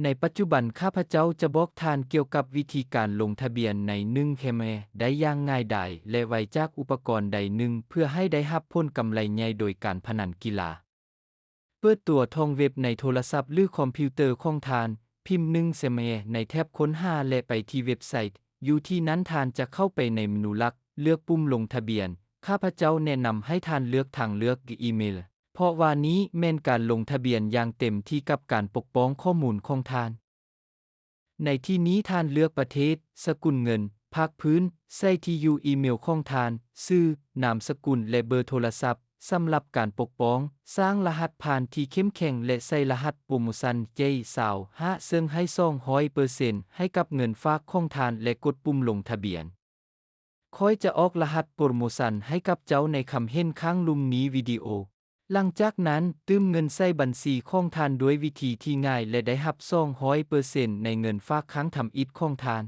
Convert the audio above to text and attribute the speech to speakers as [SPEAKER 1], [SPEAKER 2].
[SPEAKER 1] ในปัจจุบันข้าพเจ้าจะบอกทานเกี่ยวกับวิธีการลงทะเบียนใน1 เคมได้อย่างง่ายดายและไวจากอุปกรณ์ใดหนึ่งเพื่อให้ได้รับผลกำไรใหญ่โดยการพนันกีฬาเปิดตัวท่องเว็บในโทรศัพท์หรือคอมพิวเตอร์ของทานพิมพ์1 เคมในแท็บค้นหาและไปที่เว็บไซต์อยู่ที่นั้นทานจะเข้าไปในเมนูหลักเลือกปุ่มลงทะเบียนข้าพเจ้าแนะนำให้ทานเลือกทางเลือกอีเมลเพราะว่านี้แม่นการลงทะเบียนอย่างเต็มที่กับการปกป้องข้อมูลของทานในที่นี้ทานเลือกประเทศสกุลเงินภาคพื้นใส่ที่อยู่อีเมลของทานชื่อนามสกุลและเบอร์โทรศัพท์สำหรับการปกป้องสร้างรหัสผ่านที่เข้มแข็งและใส่รหัสโปรโมชั่น J25 ซึ่งให้ 200% ให้กับเงินฝากของทานและกดปุ่มลงทะเบียนค่อยจะออกรหัสโปรโมชั่นให้กับเจ้าในคำเห็นข้างลุ่มนี้วิดีโอหลังจากนั้นตื้มเงินใส่บัญชีของทานด้วยวิธีที่ง่ายและได้รับ 200% ในเงินฝากครั้งทำอิฐของทาน